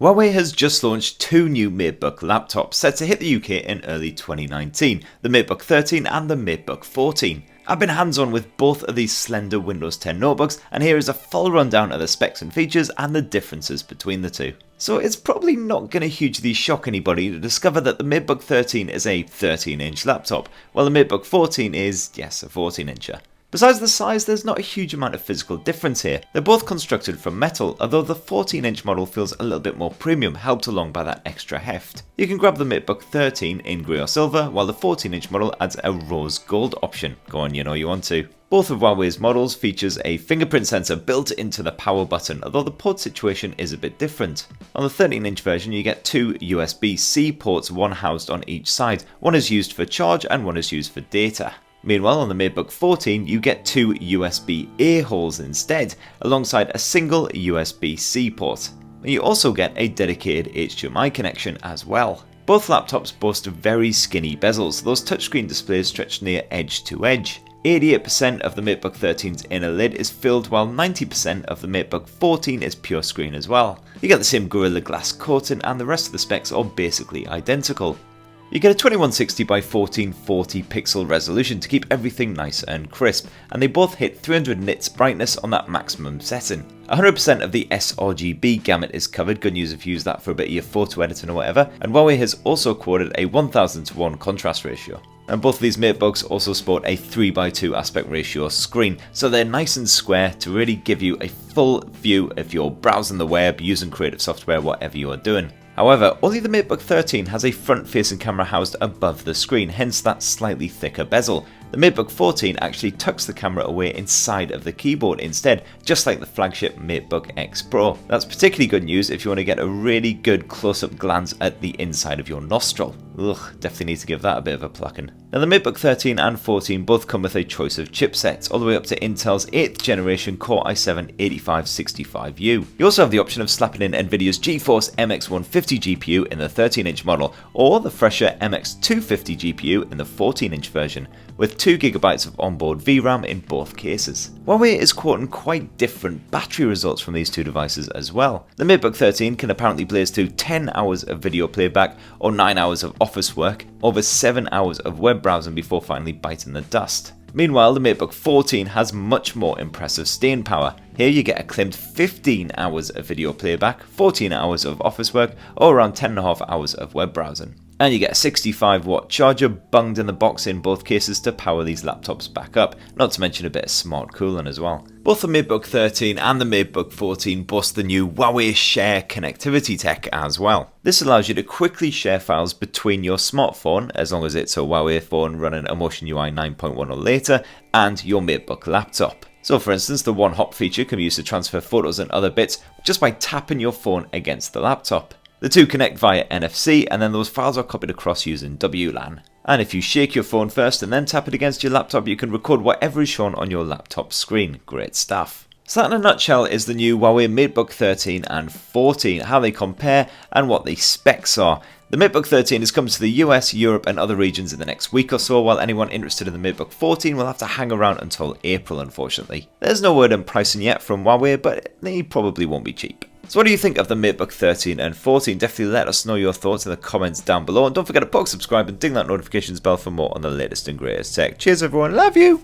Huawei has just launched two new Matebook laptops set to hit the UK in early 2019, the Matebook 13 and the Matebook 14. I've been hands-on with both of these slender Windows 10 notebooks, and here is a full rundown of the specs and features and the differences between the two. So it's probably not going to hugely shock anybody to discover that the Matebook 13 is a 13-inch laptop, while the Matebook 14 is, yes, a 14-incher. Besides the size, there's not a huge amount of physical difference here. They're both constructed from metal, although the 14-inch model feels a little bit more premium, helped along by that extra heft. You can grab the Matebook 13 in grey or silver, while the 14-inch model adds a rose gold option. Go on, you know you want to. Both of Huawei's models features a fingerprint sensor built into the power button, although the port situation is a bit different. On the 13-inch version you get two USB-C ports, one housed on each side. One is used for charge and one is used for data. Meanwhile, on the Matebook 14, you get two USB-A holes instead, alongside a single USB-C port. And you also get a dedicated HDMI connection as well. Both laptops boast very skinny bezels, those touchscreen displays stretch near edge to edge. 88% of the Matebook 13's inner lid is filled, while 90% of the Matebook 14 is pure screen as well. You get the same Gorilla Glass coating, and the rest of the specs are basically identical. You get a 2160 by 1440 pixel resolution to keep everything nice and crisp, and they both hit 300 nits brightness on that maximum setting. 100% of the sRGB gamut is covered, good news if you use that for a bit of your photo editing or whatever, and Huawei has also quoted a 1000:1 contrast ratio. And both of these Matebooks also sport a 3:2 aspect ratio screen, so they're nice and square to really give you a full view if you're browsing the web, using creative software, whatever you are doing. However, only the Matebook 13 has a front-facing camera housed above the screen, hence that slightly thicker bezel. The Matebook 14 actually tucks the camera away inside of the keyboard instead, just like the flagship Matebook X Pro. That's particularly good news if you want to get a really good close-up glance at the inside of your nostril. Ugh, definitely need to give that a bit of a plucking. Now the Matebook 13 and 14 both come with a choice of chipsets, all the way up to Intel's 8th generation Core i7-8565U. You also have the option of slapping in Nvidia's GeForce MX150 GPU in the 13-inch model, or the fresher MX250 GPU in the 14-inch version, with 2GB of onboard VRAM in both cases. Huawei is quoting quite different battery results from these two devices as well. The Matebook 13 can apparently blaze through 10 hours of video playback, or 9 hours of office work, over 7 hours of web browsing before finally biting the dust. Meanwhile, the Matebook 14 has much more impressive staying power. Here you get a claimed 15 hours of video playback, 14 hours of office work, or around 10.5 hours of web browsing. And you get a 65-watt charger bunged in the box in both cases to power these laptops back up, not to mention a bit of smart cooling as well. Both the Matebook 13 and the Matebook 14 boast the new Huawei Share connectivity tech as well. This allows you to quickly share files between your smartphone, as long as it's a Huawei phone running EMUI 9.1 or later, and your Matebook laptop. So for instance, the one hop feature can be used to transfer photos and other bits just by tapping your phone against the laptop. The two connect via NFC, and then those files are copied across using WLAN. And if you shake your phone first and then tap it against your laptop, you can record whatever is shown on your laptop screen. Great stuff. So that in a nutshell is the new Huawei Matebook 13 and 14, how they compare and what the specs are. The Matebook 13 is coming to the US, Europe and other regions in the next week or so, while anyone interested in the Matebook 14 will have to hang around until April, unfortunately. There's no word on pricing yet from Huawei, but they probably won't be cheap. So what do you think of the Matebook 13 and 14? Definitely let us know your thoughts in the comments down below, and don't forget to poke subscribe and ding that notifications bell for more on the latest and greatest tech. Cheers everyone, love you!